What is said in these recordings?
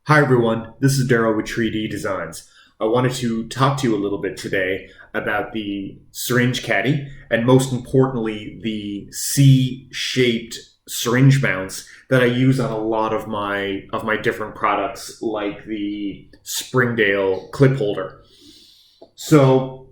Hi everyone, this is Daryl with 3D Designs. I wanted to talk to you a little bit today about the Syringe Caddy and most importantly the C-shaped syringe mounts that I use on a lot of my different products like the Springdale clip holder. So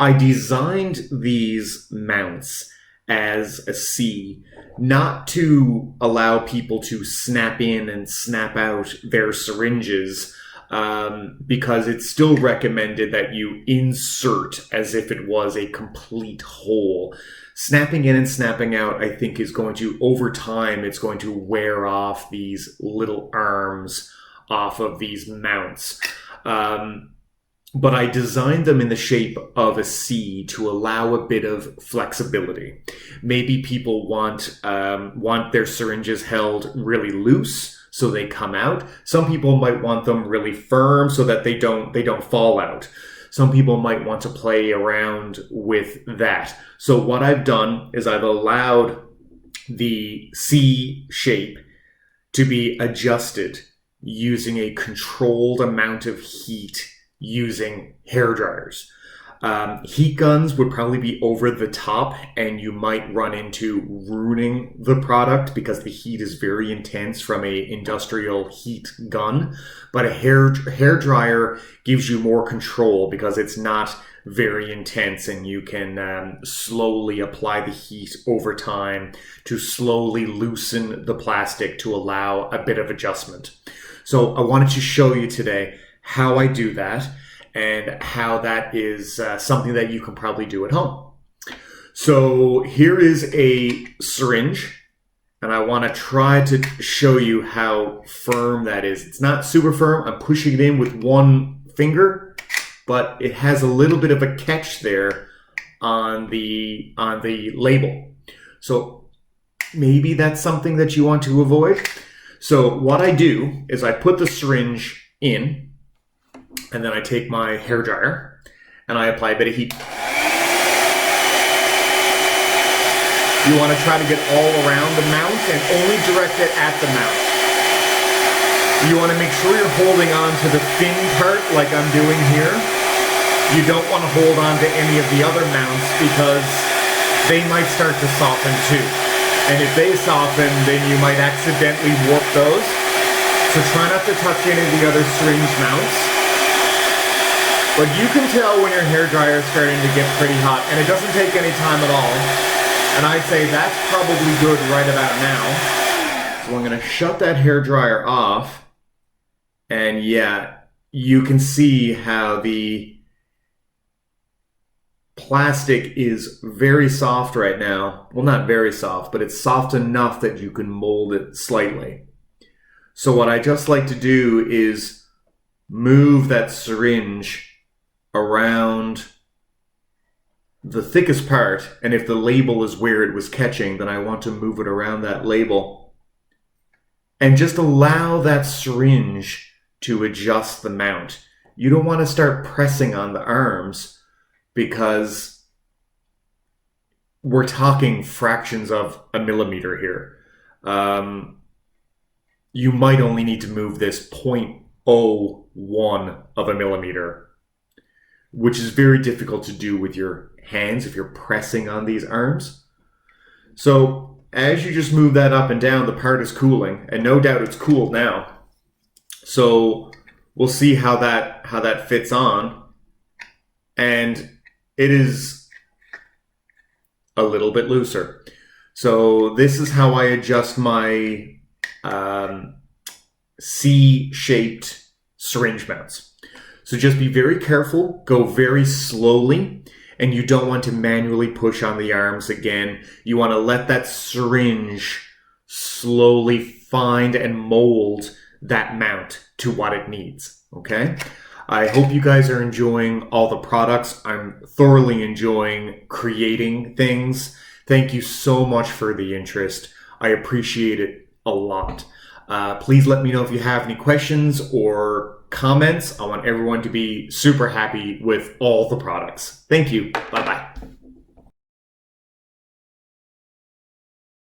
I designed these mounts as a C, not to allow people to snap in and snap out their syringes, because it's still recommended that you insert as if it was a complete hole. Snapping in and snapping out, I think, is going to, over time, it's going to wear off these little arms off of these mounts. But I designed them in the shape of a C to allow a bit of flexibility. Maybe people want their syringes held really loose so they come out. Some people might want them really firm so that they don't fall out. Some people might want to play around with that. So what I've done is I've allowed the C shape to be adjusted using a controlled amount of heat using hair dryers. Heat guns would probably be over the top and you might run into ruining the product because the heat is very intense from a industrial heat gun. But a hair dryer gives you more control because it's not very intense and you can slowly apply the heat over time to slowly loosen the plastic to allow a bit of adjustment. So I wanted to show you today how I do that and how that is something that you can probably do at home. So here is a syringe, and I want to try to show you how firm that is. It's not super firm. I'm pushing it in with one finger, but it has a little bit of a catch there on the label. So maybe that's something that you want to avoid. So what I do is I put the syringe in, and then I take my hair dryer and I apply a bit of heat. You want to try to get all around the mount and only direct it at the mount. You want to make sure you're holding on to the thin part like I'm doing here. You don't want to hold on to any of the other mounts because they might start to soften too. And if they soften, then you might accidentally warp those. So try not to touch any of the other syringe mounts. But you can tell when your hair dryer is starting to get pretty hot, and it doesn't take any time at all. And I'd say that's probably good right about now. So I'm going to shut that hair dryer off. And yeah, you can see how the plastic is very soft right now. Well, not very soft, but it's soft enough that you can mold it slightly. So what I just like to do is move that syringe around the thickest part, and if the label is where it was catching, then I want to move it around that label and just allow that syringe to adjust the mount. You don't want to start pressing on the arms because we're talking fractions of a millimeter here. You might only need to move this 0.01 of a millimeter, which is very difficult to do with your hands if you're pressing on these arms. So as you just move that up and down, the part is cooling, and no doubt it's cooled now. So we'll see how that fits on. And it is a little bit looser. So this is how I adjust my C-shaped syringe mounts. So just be very careful, go very slowly, and you don't want to manually push on the arms again. You want to let that syringe slowly find and mold that mount to what it needs, okay? I hope you guys are enjoying all the products. I'm thoroughly enjoying creating things. Thank you so much for the interest. I appreciate it a lot. Please let me know if you have any questions or comments. I want everyone to be super happy with all the products. Thank you. Bye-bye.